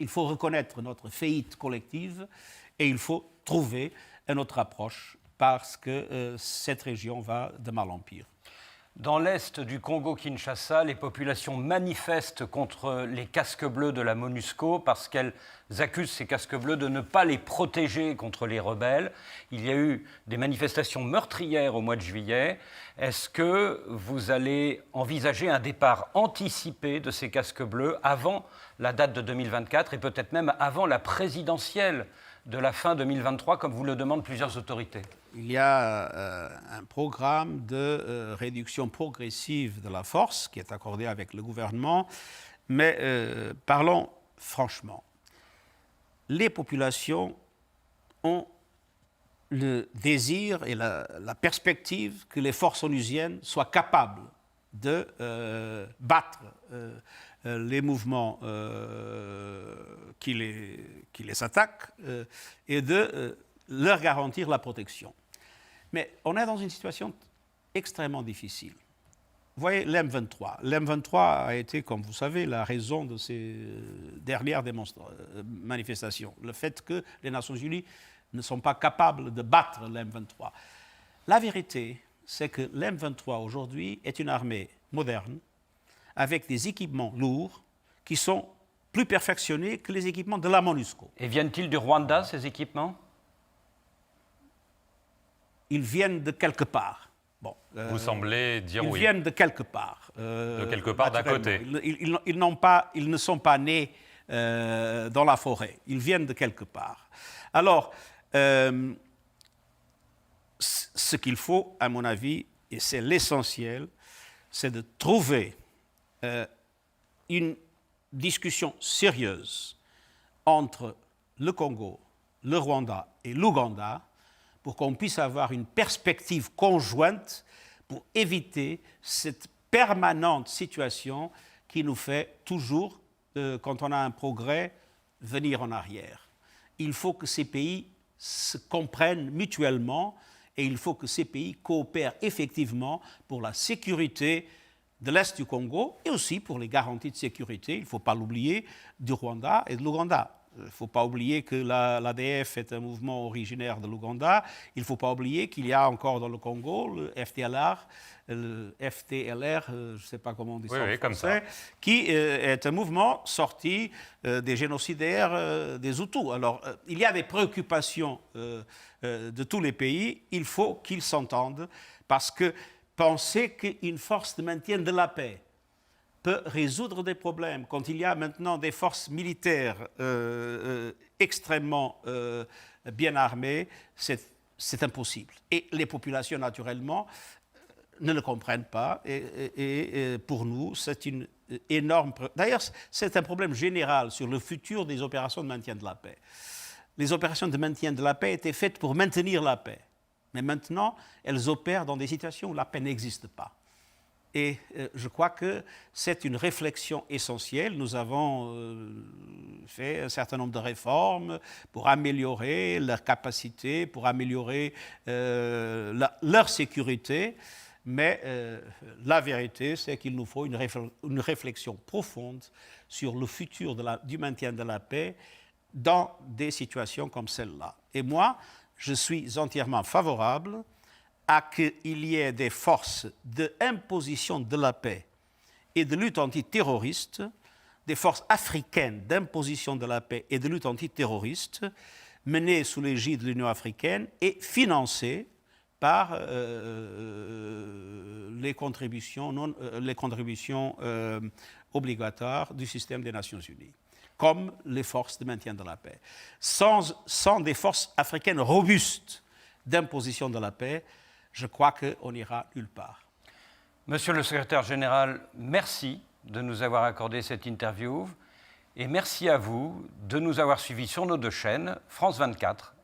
Il faut reconnaître notre faillite collective et il faut trouver une autre approche parce que cette région va de mal en pire. Dans l'est du Congo-Kinshasa, les populations manifestent contre les casques bleus de la MONUSCO parce qu'elles accusent ces casques bleus de ne pas les protéger contre les rebelles. Il y a eu des manifestations meurtrières au mois de juillet. Est-ce que vous allez envisager un départ anticipé de ces casques bleus avant la date de 2024 et peut-être même avant la présidentielle de la fin 2023, comme vous le demandent plusieurs autorités? Il y a un programme de réduction progressive de la force qui est accordé avec le gouvernement, mais parlons franchement. Les populations ont le désir et la perspective que les forces onusiennes soient capables de battre les mouvements qui les attaquent et de leur garantir la protection. Mais on est dans une situation extrêmement difficile. Vous voyez, l'M23. L'M23 a été, comme vous savez, la raison de ces dernières manifestations. Le fait que les Nations Unies ne sont pas capables de battre l'M23. La vérité, c'est que l'M23 aujourd'hui est une armée moderne, avec des équipements lourds qui sont plus perfectionnés que les équipements de la MONUSCO. Et viennent-ils du Rwanda, ces équipements ? Ils viennent de quelque part. Bon, vous semblez dire oui. Ils viennent de quelque part. De quelque part d'à côté. Ils ne sont pas nés dans la forêt. Ils viennent de quelque part. Alors, ce qu'il faut, à mon avis, et c'est l'essentiel, c'est de trouver une discussion sérieuse entre le Congo, le Rwanda et l'Ouganda pour qu'on puisse avoir une perspective conjointe pour éviter cette permanente situation qui nous fait toujours, quand on a un progrès, venir en arrière. Il faut que ces pays se comprennent mutuellement et il faut que ces pays coopèrent effectivement pour la sécurité de l'Est du Congo et aussi pour les garanties de sécurité, il ne faut pas l'oublier, du Rwanda et de l'Ouganda. Il ne faut pas oublier que l'ADF est un mouvement originaire de l'Ouganda. Il ne faut pas oublier qu'il y a encore dans le Congo le FDLR, je ne sais pas comment on dit ça en français, qui est un mouvement sorti des génocidaires des Hutus. Alors, il y a des préoccupations de tous les pays. Il faut qu'ils s'entendent parce que penser qu'une force de maintien de la paix peut résoudre des problèmes quand il y a maintenant des forces militaires extrêmement bien armées, c'est impossible. Et les populations, naturellement, ne le comprennent pas. Et pour nous, c'est une énorme... D'ailleurs, c'est un problème général sur le futur des opérations de maintien de la paix. Les opérations de maintien de la paix étaient faites pour maintenir la paix. Mais maintenant, elles opèrent dans des situations où la paix n'existe pas. Et je crois que c'est une réflexion essentielle. Nous avons fait un certain nombre de réformes pour améliorer leur capacité, pour améliorer leur sécurité. Mais la vérité, c'est qu'il nous faut une réflexion profonde sur le futur du maintien de la paix dans des situations comme celle-là. Et moi, je suis entièrement favorable à qu'il y ait des forces d'imposition de la paix et de lutte antiterroriste, des forces africaines d'imposition de la paix et de lutte antiterroriste, menées sous l'égide de l'Union africaine et financées par les contributions obligatoires du système des Nations Unies, comme les forces de maintien de la paix. Sans des forces africaines robustes d'imposition de la paix, je crois qu'on n'ira nulle part. Monsieur le secrétaire général, merci de nous avoir accordé cette interview et merci à vous de nous avoir suivis sur nos deux chaînes, France 24